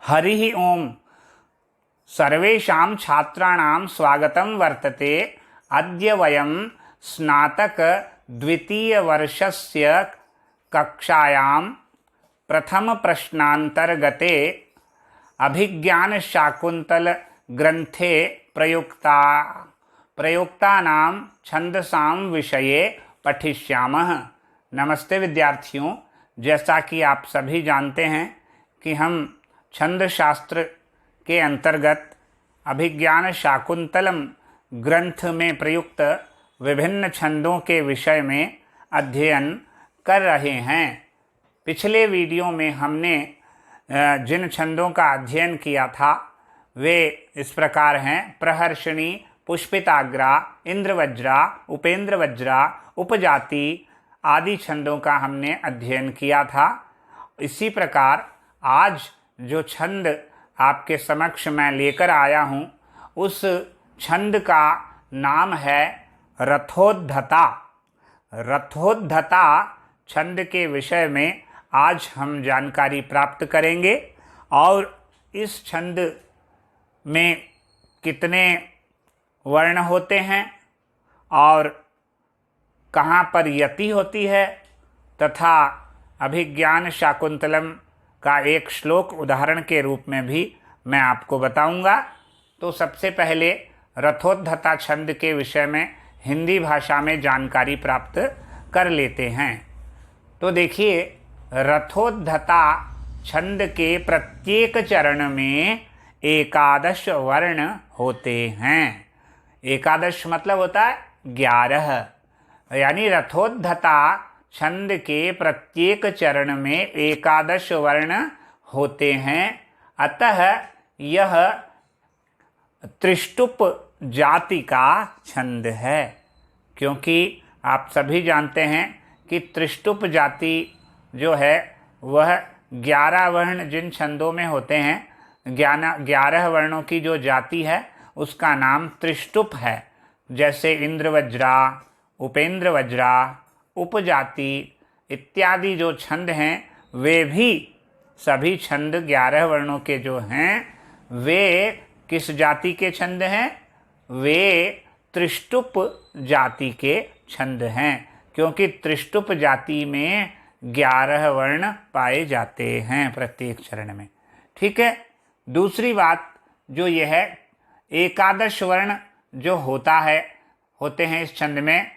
हरिः ओम। सर्वेषां छात्राणां स्वागतं वर्तते। अद्य वयं स्नातक द्वितीयवर्षस्य कक्षायां प्रथमप्रश्नान्तर्गते अभिज्ञानशाकुन्तल ग्रन्थे प्रयुक्तानां छन्दसां विषये पठिष्यामः। नमस्ते विद्यार्थियों, जैसा कि आप सभी जानते हैं कि हम छंद शास्त्र के अंतर्गत अभिज्ञान शाकुंतलम ग्रंथ में प्रयुक्त विभिन्न छंदों के विषय में अध्ययन कर रहे हैं। पिछले वीडियो में हमने जिन छंदों का अध्ययन किया था वे इस प्रकार हैं: प्रहर्षणी, पुष्पिताग्रा, इंद्रवज्रा, उपेंद्रवज्रा, उपजाति आदि छंदों का हमने अध्ययन किया था। इसी प्रकार आज जो छंद आपके समक्ष मैं लेकर आया हूँ उस छंद का नाम है रथोद्धता। रथोद्धता छंद के विषय में आज हम जानकारी प्राप्त करेंगे और इस छंद में कितने वर्ण होते हैं और कहाँ पर यति होती है तथा अभिज्ञान शाकुंतलम का एक श्लोक उदाहरण के रूप में भी मैं आपको बताऊंगा। तो सबसे पहले रथोद्धता छंद के विषय में हिंदी भाषा में जानकारी प्राप्त कर लेते हैं। तो देखिए, रथोद्धता छंद के प्रत्येक चरण में 11 वर्ण होते हैं। 11 मतलब होता है 11, यानी रथोद्धता छंद के प्रत्येक चरण में 11 वर्ण होते हैं। अतः यह त्रिष्टुप जाति का छंद है, क्योंकि आप सभी जानते हैं कि त्रिष्टुप जाति जो है वह 11 वर्ण जिन छंदों में होते हैं, 11 वर्णों की जो जाति है उसका नाम त्रिष्टुप है। जैसे इंद्रवज्रा, उपेंद्रवज्रा, उपजाति इत्यादि जो छंद हैं वे भी सभी छंद 11 वर्णों के जो हैं वे किस जाति के छंद हैं? वे त्रिष्टुप जाति के छंद हैं, क्योंकि त्रिष्टुप जाति में 11 वर्ण पाए जाते हैं प्रत्येक चरण में। ठीक है। दूसरी बात जो यह है, 11 वर्ण जो होते हैं इस छंद में,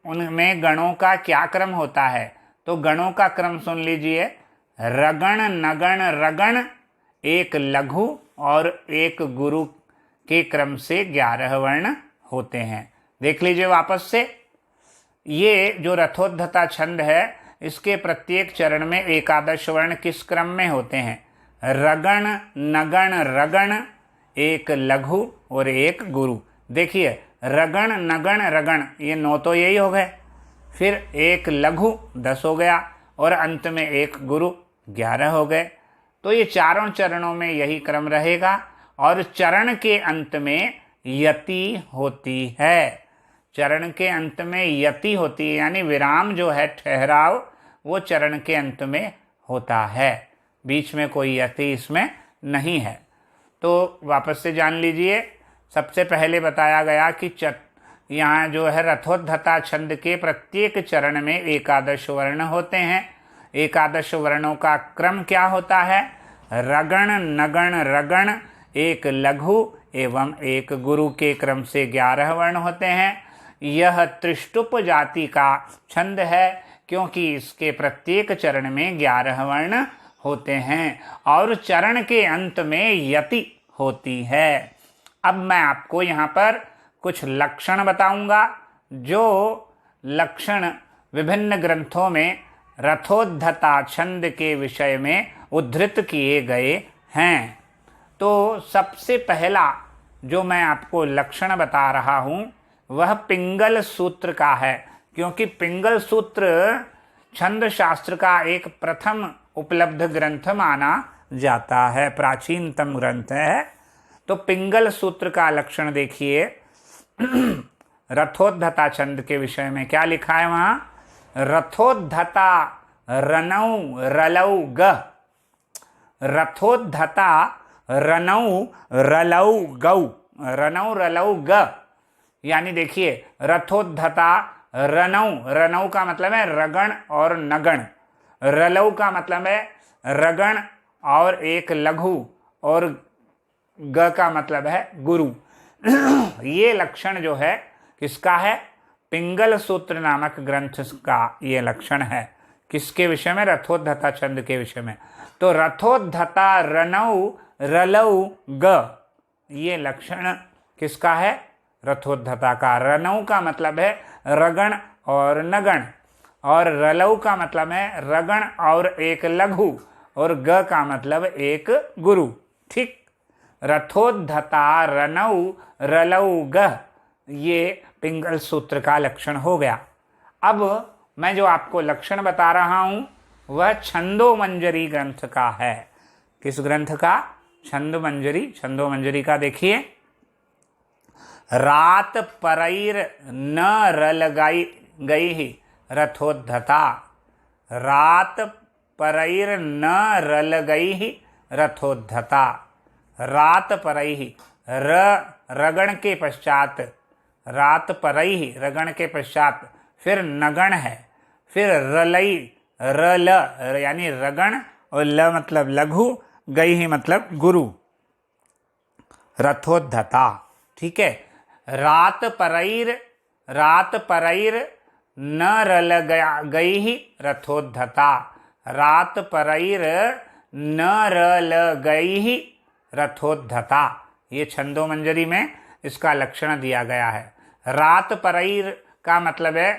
उनमें गणों का क्या क्रम होता है? तो गणों का क्रम सुन लीजिए: रगण, नगण, रगण, एक लघु और एक गुरु के क्रम से 11 वर्ण होते हैं। देख लीजिए वापस से, ये जो रथोद्धता छंद है इसके प्रत्येक चरण में 11 वर्ण किस क्रम में होते हैं? रगण, नगण, रगण, एक लघु और एक गुरु। देखिए, रगण, नगण, रगण, ये 9 तो यही हो गए, फिर एक लघु 10 हो गया और अंत में एक गुरु 11 हो गए। तो ये चारों चरणों में यही क्रम रहेगा और चरण के अंत में यति होती है। चरण के अंत में यति होती है, यानी विराम जो है, ठहराव, वो चरण के अंत में होता है। बीच में कोई यति इसमें नहीं है। तो वापस से जान लीजिए, सबसे पहले बताया गया कि यहाँ जो है रथोद्धता छंद के प्रत्येक चरण में 11 वर्ण होते हैं। 11 वर्णों का क्रम क्या होता है? रगण, नगण, रगण, एक लघु एवं एक गुरु के क्रम से 11 वर्ण होते हैं। यह त्रिष्टुप जाति का छंद है, क्योंकि इसके प्रत्येक चरण में 11 वर्ण होते हैं और चरण के अंत में यति होती है। अब मैं आपको यहाँ पर कुछ लक्षण बताऊंगा, जो लक्षण विभिन्न ग्रंथों में रथोद्धता छंद के विषय में उद्धृत किए गए हैं। तो सबसे पहला जो मैं आपको लक्षण बता रहा हूँ वह पिंगल सूत्र का है, क्योंकि पिंगल सूत्र छंद शास्त्र का एक प्रथम उपलब्ध ग्रंथ माना जाता है, प्राचीनतम ग्रंथ है। तो पिंगल सूत्र का लक्षण देखिए। रथोद्धता छंद के विषय में क्या लिखा है वहाँ? रथोद्धता रनौ रलौ ग, रथोद्धता रनौ रलौ गौ, रनौ रलौ ग, यानी देखिए रथोद्धता रनौ, रनौ का मतलब है रगण और नगण, रलौ का मतलब है रगण और एक लघु, और ग का मतलब है गुरु। ये लक्षण जो है किसका है? पिंगल सूत्र नामक ग्रंथ का ये लक्षण है। किसके विषय में? रथोद्धता छंद के विषय में। तो रथोद्धता रनौ रलौ ग, ये लक्षण किसका है? रथोद्धता का। रनौ का मतलब है रगण और नगण, और रलौ का मतलब है रगण और एक लघु, और ग का मतलब एक गुरु। ठीक, रथोद्धता रनौ रलौ ग, ये पिंगल सूत्र का लक्षण हो गया। अब मैं जो आपको लक्षण बता रहा हूं वह छंदो मंजरी ग्रंथ का है। किस ग्रंथ का? छंदो मंजरी। छंदो मंजरी का देखिए, रात परैर न रल गई ही रथोद्धता, रात परैर न रल गई ही रथोद्धता। रात परैहि, रगण के पश्चात, रात परैहि रगण के पश्चात फिर नगण है, फिर रलई रल यानी रगण, और ल मतलब लघु, गई ही मतलब गुरु, रथोद्धता। ठीक है, रात परैर न रल गई ही रथोद्धता, रात परैर न रल गई ही रथोद्धता। ये छंदो मंजरी में इसका लक्षण दिया गया है। रात परैर का मतलब है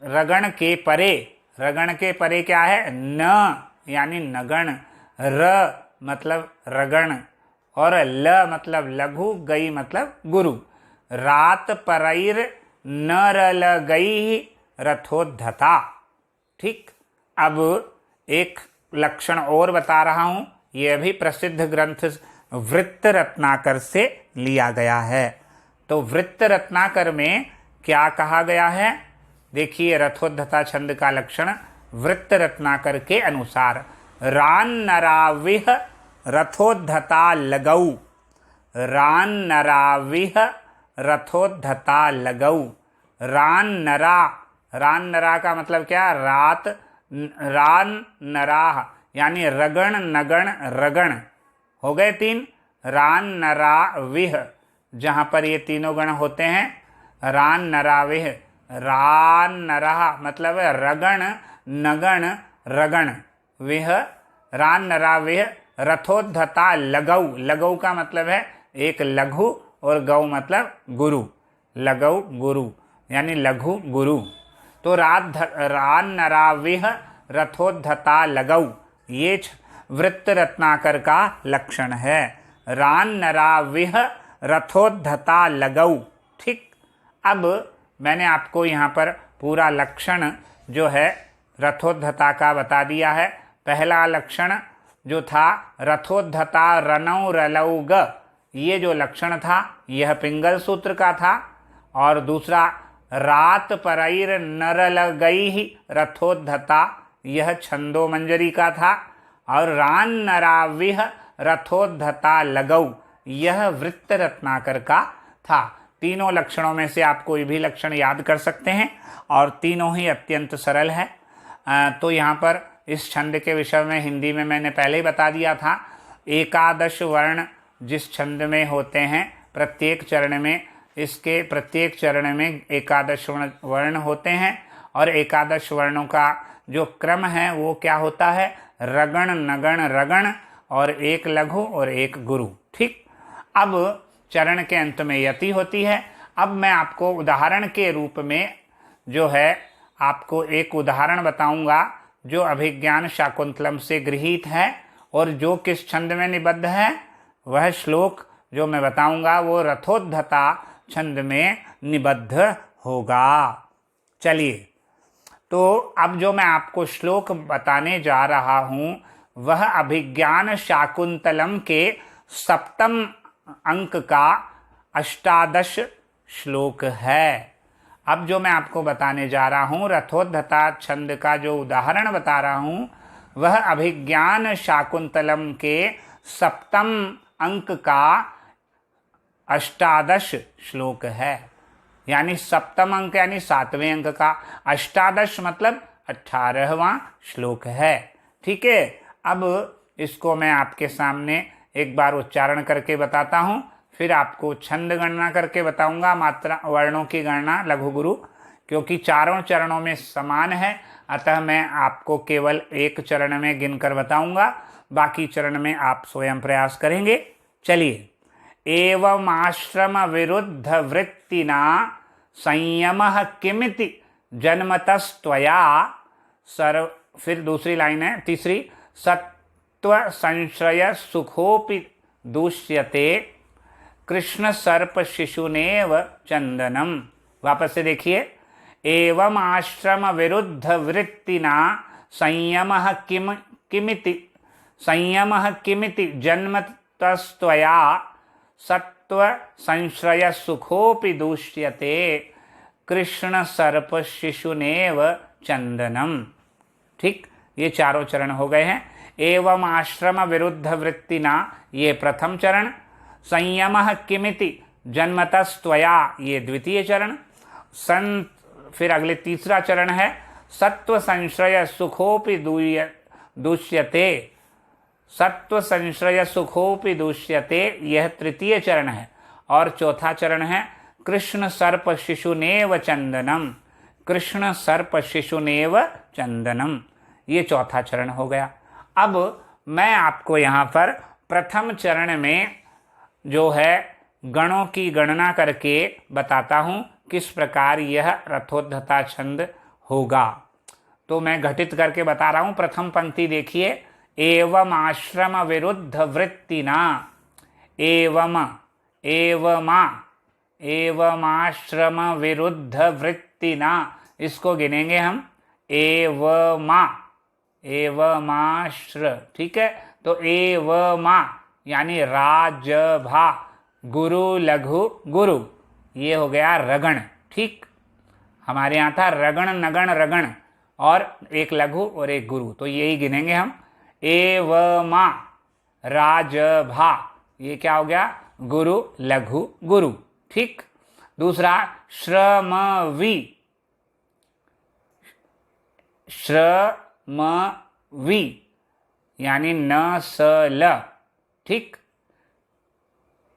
रगण के परे, रगण के परे क्या है? न यानी नगण, र मतलब रगण, और ल मतलब लघु, गई मतलब गुरु। रात परैर न रल गई रथोद्धता। ठीक, अब एक लक्षण और बता रहा हूं, यह भी प्रसिद्ध ग्रंथ वृत्त रत्नाकर से लिया गया है। तो वृत्त रत्नाकर में क्या कहा गया है? देखिए रथोद्धता छंद का लक्षण वृत्त रत्नाकर के अनुसार, रान नराविह रथोद्धता लगौ, रान नराविह रथोद्धता लगौ। रान नरा, रान नरा का मतलब क्या? रात, रान नराह यानी रगण नगण रगण, हो गए तीन। रान नरा विह, जहाँ पर ये तीनों गण होते हैं, रान नराविह, रान नराह मतलब रगण नगण रगण, विह रान नराविह रथोद्धता लगौ, लगौ का मतलब है एक लघु, और गौ मतलब गुरु, लगौ गुरु यानी लघु गुरु। तो रान नराविह रथोद्धता लगौ, ये वृत्त रत्नाकर का लक्षण है। रान नराविह रथोद्धता लगौ। ठीक, अब मैंने आपको यहाँ पर पूरा लक्षण जो है रथोद्धता का बता दिया है। पहला लक्षण जो था रथोद्धता रनौ रलौ ग, ये जो लक्षण था यह पिंगल सूत्र का था। और दूसरा रात परैर न रल गई ही रथोद्धता, यह छंदो मंजरी का था। और रान नराविह रथोद्धता लगौ, यह वृत्त रत्नाकर का था। तीनों लक्षणों में से आप कोई भी लक्षण याद कर सकते हैं, और तीनों ही अत्यंत सरल है। तो यहाँ पर इस छंद के विषय में हिंदी में मैंने पहले ही बता दिया था। 11 वर्ण जिस छंद में होते हैं, प्रत्येक चरण में, इसके प्रत्येक चरण में 11 वर्ण होते हैं, और 11 वर्णों का जो क्रम है वो क्या होता है? रगण नगण रगण, और एक लघु और एक गुरु। ठीक, अब चरण के अंत में यति होती है। अब मैं आपको उदाहरण के रूप में जो है आपको एक उदाहरण बताऊंगा जो अभिज्ञान शाकुंतलम से गृहीत है, और जो किस छंद में निबद्ध है। वह श्लोक जो मैं बताऊंगा वो रथोद्धता छंद में निबद्ध होगा। चलिए, तो अब जो मैं आपको श्लोक बताने जा रहा हूं वह अभिज्ञान शाकुंतलम के 7वें अंक का 18 श्लोक है। अब जो मैं आपको बताने जा रहा हूं, रथोद्धता छंद का जो उदाहरण बता रहा हूं, वह अभिज्ञान शाकुंतलम के सप्तम अंक का 18 श्लोक है। यानी सप्तम अंक यानी 7वें अंक का, 18 मतलब 18वां श्लोक है। ठीक है, अब इसको मैं आपके सामने एक बार उच्चारण करके बताता हूँ, फिर आपको छंद गणना करके बताऊंगा, मात्रा वर्णों की गणना लघु गुरु, क्योंकि चारों चरणों में समान है, अतः मैं आपको केवल एक चरण में गिनकर बताऊंगा, बाकी चरण में आप स्वयं प्रयास करेंगे। चलिए, एवं आश्रम विरुद्ध वृत्तिना संयमः किमिति जन्मतस्त्वया सर्व, फिर दूसरी लाइन है तीसरी, सत्व संश्रय सुखोपि दूष्यते कृष्ण सर्प शिशुनेव चंदनम। वापस से देखिए, एवं आश्रम विरुद्ध वृत्तिना संयमः किमिति जन्मतस्त्वया सत्व संश्रय सुखोपि दूष्यते कृष्ण सर्प शिशुनेव चंदनम। ठीक, ये चारों चरण हो गए हैं। एवं आश्रम विरुद्ध वृत्तिना, ये प्रथम चरण। संयमः किमिति जन्मतस्त्वया, ये द्वितीय चरण। फिर अगले तीसरा चरण है सत्व संश्रय सुखोपि दूष्यते, सत्व संश्रय सुखोपि दूष्यते, यह तृतीय चरण है। और चौथा चरण है कृष्ण सर्प शिशुनेव चंदनम, कृष्ण सर्प शिशुनेव चंदनम, ये चौथा चरण हो गया। अब मैं आपको यहाँ पर प्रथम चरण में जो है गणों की गणना करके बताता हूँ किस प्रकार यह रथोद्धता छंद होगा। तो मैं घटित करके बता रहा हूँ। प्रथम पंक्ति देखिए, एवं आश्रम विरुद्ध वृत्तिना, एवं आश्रम विरुद्ध वृत्तिना, इसको गिनेंगे हम एवमाश्र। ठीक है, तो एवमा यानी राजभा, गुरु लघु गुरु, ये हो गया रगण। ठीक, हमारे यहाँ था रगण नगण रगण, और एक लघु और एक गुरु, तो यही गिनेंगे हम। एवमा राजभा, ये क्या हो गया, गुरु लघु गुरु। ठीक, दूसरा श्रमवी, यानी न स ल। ठीक,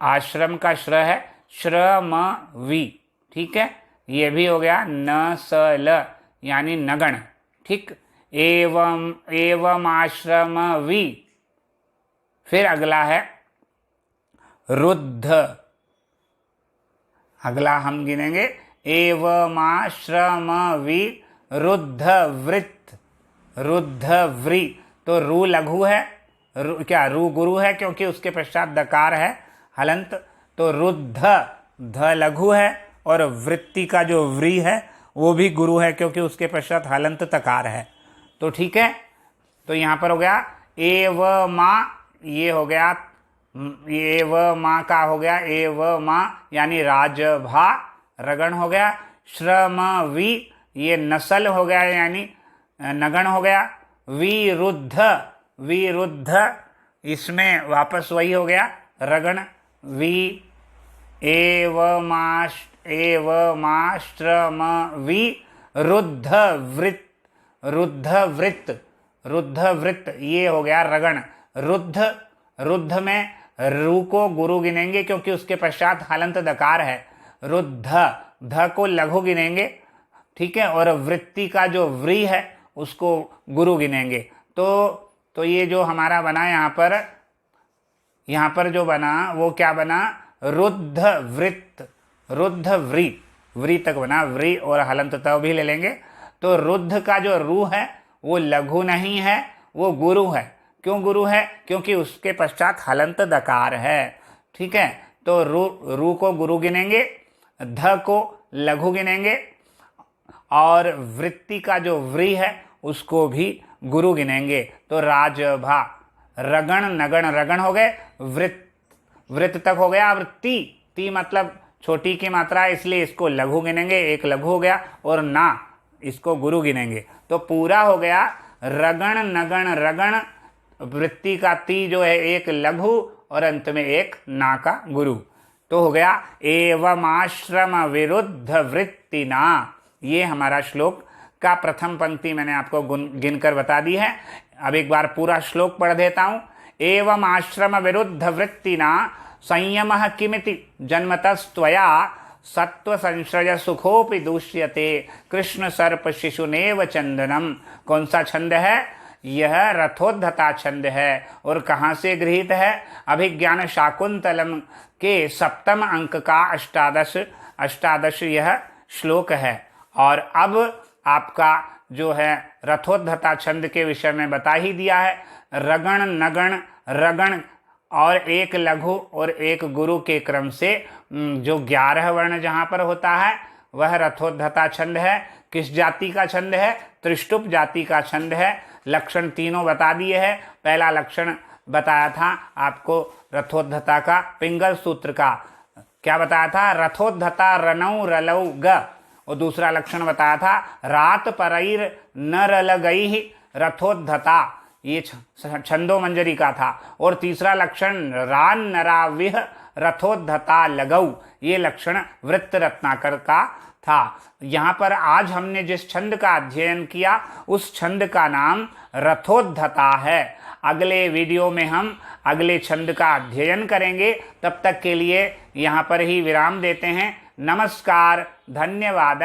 आश्रम का श्र है, श्रमवी। ठीक है, ये भी हो गया न स ल यानी नगण। ठीक, एवं आश्रमवी। फिर अगला है रुद्ध, अगला हम गिनेंगे एवमाश्रमवी रुद्ध वृत्त, रुद्ध व्री। तो रू लघु है, क्या रू गुरु है, क्योंकि उसके पश्चात दकार है हलंत, तो रुद्ध ध लघु है, और वृत्ति का जो व्री है वो भी गुरु है, क्योंकि उसके पश्चात हलंत तकार है। तो ठीक है, तो यहाँ पर हो गया एवमा, ये हो गया एवमा का हो गया एवमा यानी राजभा, रगण हो गया। श्रमवी, ये नस्ल हो गया यानी नगण हो गया। विरुद्ध, इसमें वापस वही हो गया रगण। एवमाश्रमवी रुद्ध वृत्त, ये हो गया रगण। रुद्ध में रू को गुरु गिनेंगे, क्योंकि उसके पश्चात हलंत दकार है। रुद्ध, ध को लघु गिनेंगे। ठीक है, और वृत्ति का जो व्री है उसको गुरु गिनेंगे। तो ये जो हमारा बना यहाँ पर जो बना वो क्या बना, रुद्ध वृत्त, रुद्ध व्री तक बना, व्री और हलंत त भी ले लेंगे। तो रुद्ध का जो रू है वो लघु नहीं है, वो गुरु है। क्यों गुरु है, क्योंकि उसके पश्चात हलंत दकार है। ठीक है, तो रू को गुरु गिनेंगे, ध को लघु गिनेंगे, और वृत्ति का जो व्री है उसको भी गुरु गिनेंगे। तो राजभा, रगण नगण रगण हो गए, वृत्त तक हो गया। अब ती मतलब छोटी की मात्रा है, इसलिए इसको लघु गिनेंगे, एक लघु हो गया, और ना इसको गुरु गिनेंगे। तो पूरा हो गया रगण नगण रगण, वृत्ति का ती जो है एक लघु और अंत में एक ना का गुरु। तो हो गया एवं आश्रम विरुद्ध वृत्तिना। ये हमारा श्लोक का प्रथम पंक्ति मैंने आपको गिनकर बता दी है। अब एक बार पूरा श्लोक पढ़ देता हूँ। एवं आश्रम विरुद्ध वृत्तिना संयमः किमिति जन्मतस्त्वया सत्व संश्रय सुखोपि दूष्यते कृष्ण सर्प शिशुनेव चंदनम। कौन सा छंद है? यह रथोद्धता छंद है। और कहाँ से गृहीत है? अभिज्ञान शाकुंतलम के सप्तम अंक का अष्टादश यह श्लोक है। और अब आपका जो है रथोद्धता छंद के विषय में बता ही दिया है। रगण नगण रगण और एक लघु और एक गुरु के क्रम से जो 11 वर्ण जहाँ पर होता है वह रथोद्धता छंद है। किस जाति का छंद है? त्रिष्टुप जाति का छंद है। लक्षण तीनों बता दिए हैं। पहला लक्षण बताया था आपको रथोद्धता का, पिंगल सूत्र का क्या बताया था? रथोद्धता रनौ रलौ ग। और दूसरा लक्षण बताया था रात परैर न रल गई रथोद्धता, ये छंदो मंजरी का था। और तीसरा लक्षण रान नराविह रथोद्धता लगौ, ये लक्षण वृत्त रत्नाकर का था। यहाँ पर आज हमने जिस छंद का अध्ययन किया उस छंद का नाम रथोद्धता है। अगले वीडियो में हम अगले छंद का अध्ययन करेंगे। तब तक के लिए यहाँ पर ही विराम देते हैं। नमस्कार, धन्यवाद।